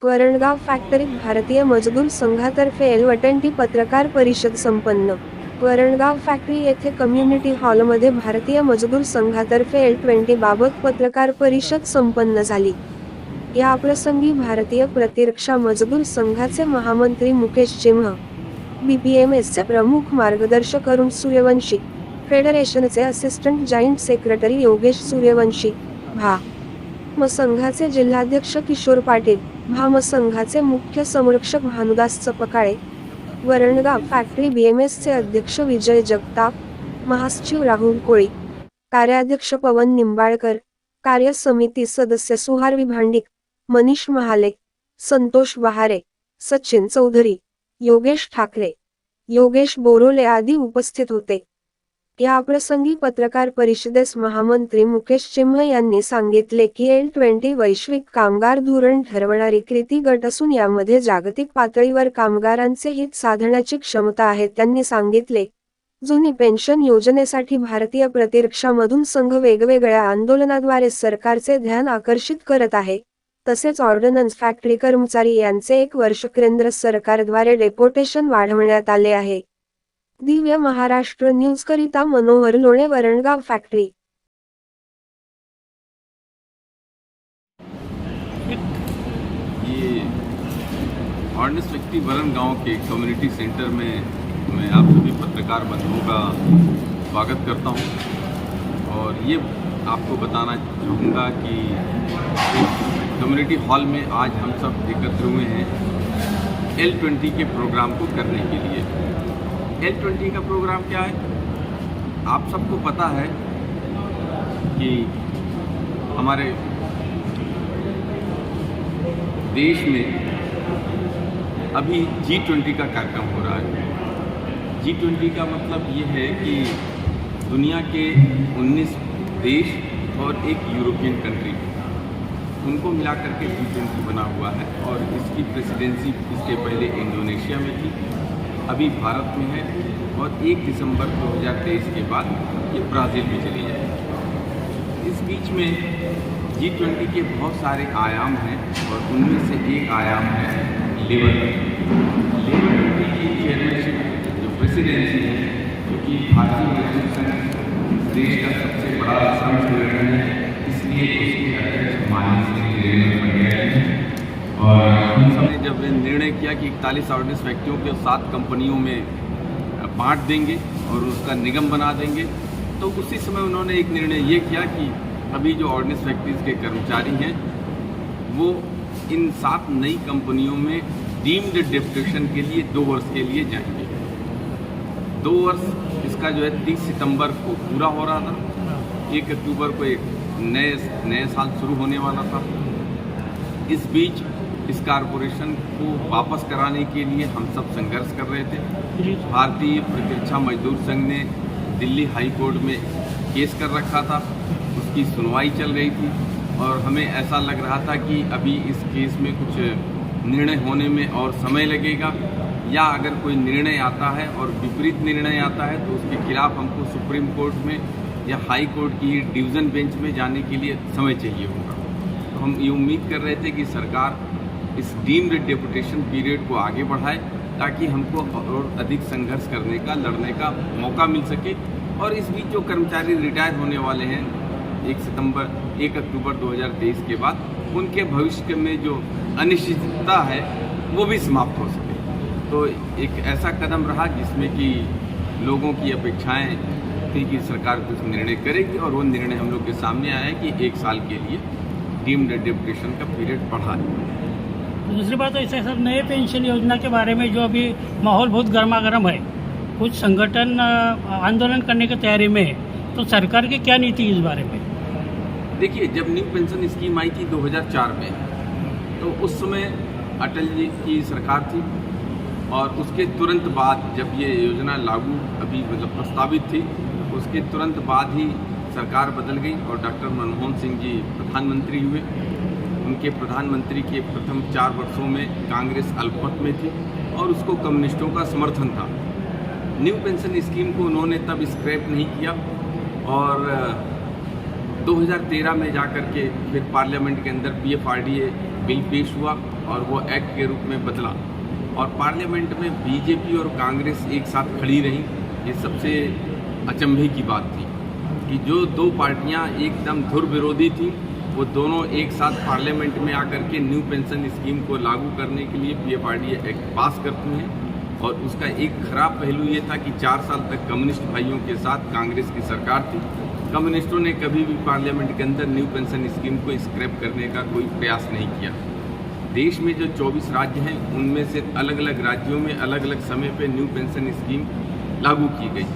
वरणगाव फॅक्टरीत भारतीय मजदूर संघातर्फे L20 पत्रकार परिषद संपन्न. वरणगाव फॅक्टरी येथे कम्युनिटी हॉलमध्ये भारतीय मजदूर संघातर्फे L20 बाबत पत्रकार परिषद संपन्न झाली. याप्रसंगी भारतीय प्रतिरक्षा मजदूर संघाचे महामंत्री मुकेश चिन्ह, BPMSचे प्रमुख मार्गदर्शक अरुण सूर्यवंशी, फेडरेशनचे assistant joint secretary Yogesh Suryavanshi, भा. म संघाचे जिल्हाध्यक्ष किशोर पाटील, भा. म संघाचे मुख्य संरक्षक भानुदास चपकाळे, वरणगाव फॅक्टरी BMSचे अध्यक्ष विजय जगताप, महासचिव राहुल कोळी, कार्याध्यक्ष पवन निंबाळकर, कार्य समिती सदस्य सुहारवी भांडिक, मनीष महाले, संतोष बहारे, सचिन चौधरी, योगेश ठाकरे, योगेश बोरोले आदी उपस्थित होते. याप्रसंगी पत्रकार परिषदेस महामंत्री मुकेश चिन्ह यांनी सांगितले की L20 वैश्विक कामगार धोरण ठरवणारी कृती गट असून यामध्ये जागतिक पातळीवर कामगारांचे हित साधण्याची क्षमता आहे. त्यांनी सांगितले, जुनी पेन्शन योजनेसाठी भारतीय प्रतिरक्षामधून संघ वेगवेगळ्या आंदोलनाद्वारे सरकारचे ध्यान आकर्षित करत आहे. तसेच ऑर्डनन्स फॅक्टरी कर्मचारी यांचे 1 वर्ष केंद्र सरकारद्वारे डेपोटेशन वाढवण्यात आले आहे. दिव्य महाराष्ट्र न्यूज करिता मनोहर लोणे, वरणगाव फॅक्टरी. ये ऑर्डिनेंस फैक्ट्री वरणगांव के कम्युनिटी सेंटर में मैं आप सभी पत्रकार बंधुओं का स्वागत करता हूं और ये आपको बताना चाहूँगा कि कम्युनिटी हॉल में आज हम सब एकत्र हुए हैं L20 के प्रोग्राम को करने के लिए। L20 का प्रोग्राम क्या है? आप सबको पता है कि हमारे देश में अभी G20 का कार्यक्रम हो रहा है। G20 का मतलब ये है कि दुनिया के 19 देश और एक यूरोपियन कंट्री, उनको मिला करके G20 बना हुआ है और इसकी प्रेसिडेंसी इसके पहले इंडोनेशिया में थी, अभी भारत में है और 1 दिसंबर 2023 के बाद ये ब्राज़ील में चली जाएगी। इस बीच में G20 के बहुत सारे आयाम हैं और उनमें से एक आयाम है लेबर की चेयरमैनशिप, जो प्रेसिडेंसी है, क्योंकि भारतीय मजदूर संघ देश का सबसे बड़ा श्रम संगठन है, इसलिए उसके अध्यक्ष माननीय बन गए हैं। और उन सबने जब निर्णय किया कि 41 ऑर्डिनेंस फैक्ट्रियों के 7 कंपनियों में बांट देंगे और उसका निगम बना देंगे, तो उसी समय उन्होंने एक निर्णय ये किया कि अभी जो ऑर्डिनेंस फैक्ट्रीज के कर्मचारी हैं वो इन 7 नई कंपनियों में डीम्ड डेपुटेशन के लिए 2 वर्ष के लिए जाएंगे। 2 वर्ष इसका जो है 30 सितंबर को पूरा हो रहा था, 1 अक्टूबर को एक नए साल शुरू होने वाला था। इस बीच इस कारपोरेशन को वापस कराने के लिए हम सब संघर्ष कर रहे थे। भारतीय प्रतिरक्षा मजदूर संघ ने दिल्ली हाई कोर्ट में केस कर रखा था, उसकी सुनवाई चल रही थी और हमें ऐसा लग रहा था कि अभी इस केस में कुछ निर्णय होने में और समय लगेगा, या अगर कोई निर्णय आता है और विपरीत निर्णय आता है तो उसके खिलाफ हमको सुप्रीम कोर्ट में या हाई कोर्ट की डिवीज़न बेंच में जाने के लिए समय चाहिए होगा। तो हम ये उम्मीद कर रहे थे कि सरकार इस डीम्ड डेपुटेशन पीरियड को आगे बढ़ाए ताकि हमको और अधिक संघर्ष करने का, लड़ने का मौका मिल सके। और इस बीच जो कर्मचारी रिटायर होने वाले हैं 1 अक्टूबर 2023 के बाद, उनके भविष्य में जो अनिश्चितता है वो भी समाप्त हो सके। तो एक ऐसा कदम रहा जिसमें कि लोगों की अपेक्षाएं थी कि सरकार कुछ निर्णय करेगी और वो निर्णय हम लोग के सामने आया है कि 1 साल के लिए डीम्ड डेपुटेशन का पीरियड बढ़ा है। दूसरी बात तो ऐसा सर, नए पेंशन योजना के बारे में जो अभी माहौल बहुत गर्मा गर्म है, कुछ संगठन आंदोलन करने की तैयारी में है, तो सरकार की क्या नीति इस बारे में? देखिए, जब न्यू पेंशन स्कीम आई थी 2004 में, तो उस समय अटल जी की सरकार थी और उसके तुरंत बाद जब ये योजना लागू अभी मतलब प्रस्तावित थी, उसके तुरंत बाद ही सरकार बदल गई और डॉक्टर मनमोहन सिंह जी प्रधानमंत्री हुए। उनके प्रधानमंत्री के प्रथम 4 वर्षों में कांग्रेस अल्पमत में थी और उसको कम्युनिस्टों का समर्थन था। न्यू पेंशन स्कीम को उन्होंने तब स्क्रैप नहीं किया और 2013 में जाकर के फिर पार्लियामेंट के अंदर PFRDA बिल पेश हुआ और वो एक्ट के रूप में बदला और पार्लियामेंट में बीजेपी और कांग्रेस एक साथ खड़ी रही। ये सबसे अचंभे की बात थी कि जो दो पार्टियां एकदम धुर विरोधी थी वो दोनों एक साथ पार्लियामेंट में आकर के न्यू पेंशन स्कीम को लागू करने के लिए पीएफआरडीए एक्ट पास करती हैं। और उसका एक खराब पहलू ये था कि 4 साल तक कम्युनिस्ट भाइयों के साथ कांग्रेस की सरकार थी। कम्युनिस्टों ने कभी भी पार्लियामेंट के अंदर न्यू पेंशन स्कीम को स्क्रैप करने का कोई प्रयास नहीं किया। देश में जो 24 राज्य हैं उनमें से अलग अलग राज्यों में अलग अलग समय पे न्यू पेंशन स्कीम लागू की गई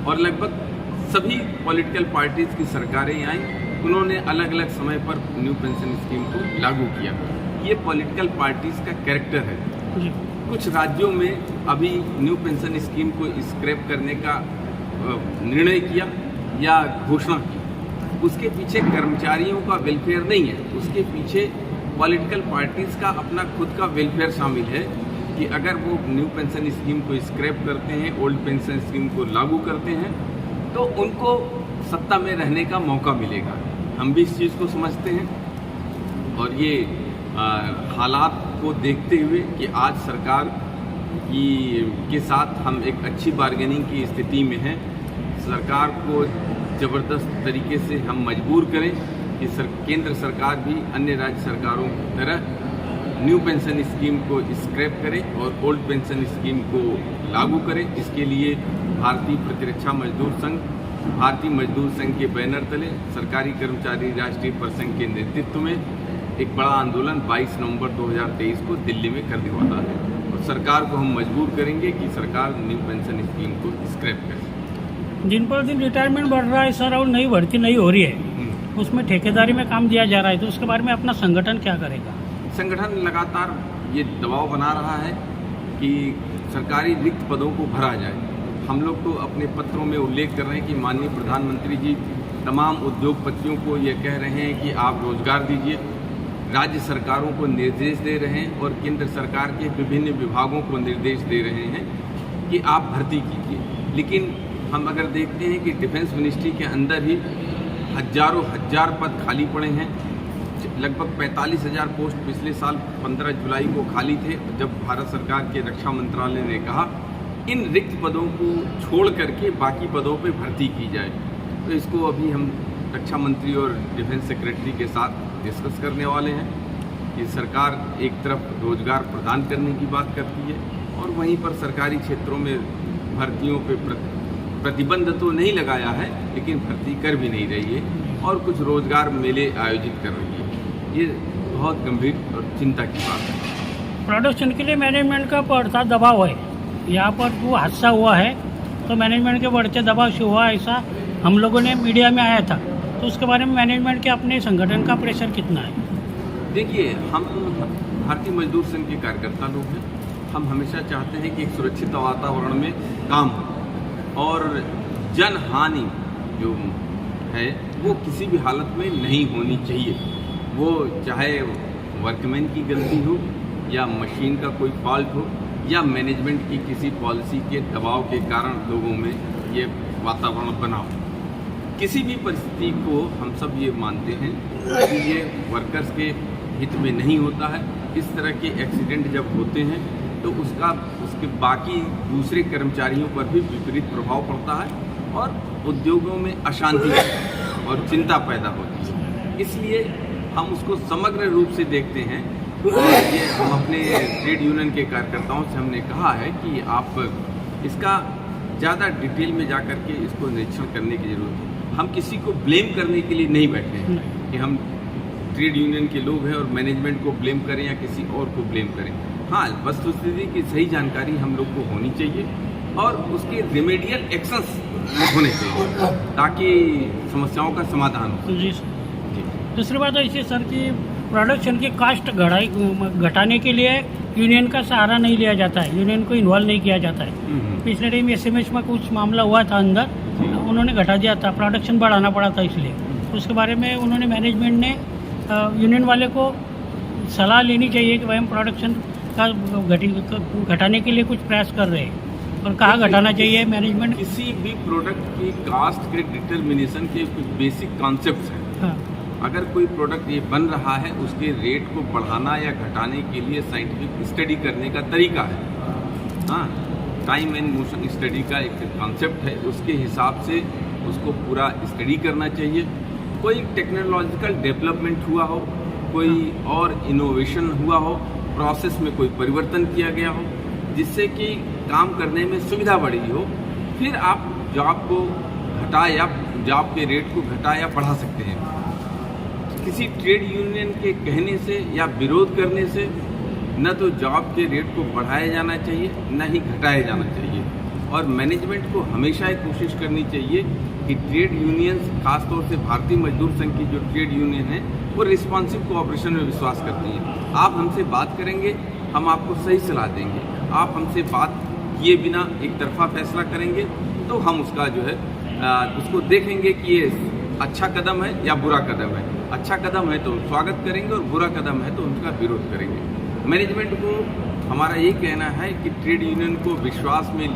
और लगभग सभी पॉलिटिकल पार्टीज़ की सरकारें आईं, उन्होंने अलग अलग समय पर न्यू पेंशन स्कीम को लागू किया। ये पॉलिटिकल पार्टीज़ का कैरेक्टर है। कुछ राज्यों में अभी न्यू पेंशन स्कीम को स्क्रैप करने का निर्णय किया या घोषणा की। उसके पीछे कर्मचारियों का वेलफेयर नहीं है, उसके पीछे पॉलिटिकल पार्टीज़ का अपना खुद का वेलफेयर शामिल है कि अगर वो न्यू पेंशन स्कीम को स्क्रैप करते हैं, ओल्ड पेंशन स्कीम को लागू करते हैं तो उनको सत्ता में रहने का मौका मिलेगा। हम भी इस चीज़ को समझते हैं और ये हालात को देखते हुए कि आज सरकार के साथ हम एक अच्छी बार्गेनिंग की स्थिति में हैं, सरकार को ज़बरदस्त तरीके से हम मजबूर करें कि केंद्र सरकार भी अन्य राज्य सरकारों की तरह न्यू पेंशन स्कीम को स्क्रैप करे और ओल्ड पेंशन स्कीम को लागू करें। इसके लिए भारतीय प्रतिरक्षा मजदूर संघ, भारतीय मजदूर संघ के बैनर तले सरकारी कर्मचारी राष्ट्रीय परिसंघ के नेतृत्व में एक बड़ा आंदोलन 22 नवंबर 2023 को दिल्ली में कर दिया था और सरकार को हम मजबूर करेंगे कि सरकार न्यू पेंशन स्कीम को स्क्रैप करे। दिन पर दिन रिटायरमेंट बढ़ रहा है सर और नई भर्ती नहीं हो रही है, उसमें ठेकेदारी में काम दिया जा रहा है, तो उसके बारे में अपना संगठन क्या करेगा? संगठन लगातार ये दबाव बना रहा है कि सरकारी रिक्त पदों को भरा जाए। हम लोग तो अपने पत्रों में उल्लेख कर रहे हैं कि माननीय प्रधानमंत्री जी तमाम उद्योगपतियों को ये कह रहे हैं कि आप रोजगार दीजिए, राज्य सरकारों को निर्देश दे रहे हैं और केंद्र सरकार के विभिन्न विभागों को निर्देश दे रहे हैं कि आप भर्ती कीजिए। लेकिन हम अगर देखते हैं कि डिफेंस मिनिस्ट्री के अंदर ही हजारों हजार पद खाली पड़े हैं, लगभग 45,000 पोस्ट पिछले साल 15 जुलाई को खाली थे, जब भारत सरकार के रक्षा मंत्रालय ने कहा इन रिक्त पदों को छोड़ करके बाकी पदों पे भर्ती की जाए। तो इसको अभी हम रक्षा मंत्री और डिफेंस सेक्रेटरी के साथ डिस्कस करने वाले हैं कि सरकार एक तरफ रोजगार प्रदान करने की बात करती है और वहीं पर सरकारी क्षेत्रों में भर्तियों पे प्रतिबंध तो नहीं लगाया है, लेकिन भर्ती कर भी नहीं रही है और कुछ रोजगार मेले आयोजित कर रही है। ये बहुत गंभीर और चिंता की बात है। प्रोडक्शन के लिए मैनेजमेंट का बढ़ता दबाव है, यहाँ पर वो हादसा हुआ है तो मैनेजमेंट के बढ़ते दबाव से हुआ, ऐसा हम लोगों ने मीडिया में आया था, तो उसके बारे में मैनेजमेंट के अपने संगठन का प्रेशर कितना है? देखिए, हम भारतीय मजदूर संघ के कार्यकर्ता लोग हैं, हम हमेशा चाहते हैं कि एक सुरक्षित वातावरण में काम हो और जन हानि जो है वो किसी भी हालत में नहीं होनी चाहिए। वो चाहे वर्कमैन की गलती हो या मशीन का कोई फॉल्ट हो या मैनेजमेंट की किसी पॉलिसी के दबाव के कारण लोगों में ये वातावरण बना हो। किसी भी परिस्थिति को हम सब ये मानते हैं कि ये वर्कर्स के हित में नहीं होता है। इस तरह के एक्सीडेंट जब होते हैं तो उसके बाकी दूसरे कर्मचारियों पर भी विपरीत प्रभाव पड़ता है और उद्योगों में अशांति और चिंता पैदा होती है। इसलिए हम उसको समग्र रूप से देखते हैं। ये हम अपने ट्रेड यूनियन के कार्यकर्ताओं से हमने कहा है कि आप इसका ज़्यादा डिटेल में जा कर के इसको निरीक्षण करने की ज़रूरत है। हम किसी को ब्लेम करने के लिए नहीं बैठे हैं कि हम ट्रेड यूनियन के लोग हैं और मैनेजमेंट को ब्लेम करें या किसी और को ब्लेम करें। हाँ, वस्तुस्थिति की सही जानकारी हम लोग को होनी चाहिए और उसके रेमेडियल एक्शंस होने चाहिए ताकि समस्याओं का समाधान हो। जी सर। दूसरी बात ऐसी सर कि प्रोडक्शन की कास्ट घटाने के लिए यूनियन का सहारा नहीं लिया जाता है, यूनियन को इन्वॉल्व नहीं किया जाता है। पिछले टाइम SMS में कुछ मामला हुआ था अंदर, उन्होंने घटा दिया था, प्रोडक्शन बढ़ाना पड़ा था, इसलिए उसके बारे में उन्होंने मैनेजमेंट ने यूनियन वाले को सलाह लेनी चाहिए कि भाई हम प्रोडक्शन का घटाने के लिए कुछ प्रयास कर रहे हैं और कहाँ घटाना चाहिए मैनेजमेंट। किसी भी प्रोडक्ट की कास्ट के डिटर्मिनेशन के कुछ बेसिक कॉन्सेप्ट्स हैं। हाँ। अगर कोई प्रोडक्ट ये बन रहा है उसके रेट को बढ़ाना या घटाने के लिए साइंटिफिक स्टडी करने का तरीका है। हाँ, टाइम एंड मोशन स्टडी का एक कॉन्सेप्ट है, उसके हिसाब से उसको पूरा स्टडी करना चाहिए। कोई टेक्नोलॉजिकल डेवलपमेंट हुआ हो, कोई और इनोवेशन हुआ हो, प्रोसेस में कोई परिवर्तन किया गया हो जिससे कि काम करने में सुविधा बढ़ी हो, फिर आप जॉब को घटा या जॉब के रेट को घटा या बढ़ा सकते हैं। किसी ट्रेड यूनियन के कहने से या विरोध करने से न तो जॉब के रेट को बढ़ाया जाना चाहिए न ही घटाया जाना चाहिए। और मैनेजमेंट को हमेशा ये कोशिश करनी चाहिए कि ट्रेड यूनियंस, खासतौर से भारतीय मजदूर संघ की जो ट्रेड यूनियन है, वो रिस्पॉन्सिव कोऑपरेशन में विश्वास करती हैं। आप हमसे बात करेंगे, हम आपको सही सलाह देंगे। आप हमसे बात किए बिना एक तरफा फैसला करेंगे तो हम उसका जो है उसको देखेंगे कि ये अच्छा कदम है या बुरा कदम है। अच्छा कदम है तो हम स्वागत करेंगे और बुरा कदम है तो उनका विरोध करेंगे। मैनेजमेंट को हमारा ये कहना है कि ट्रेड यूनियन को विश्वास में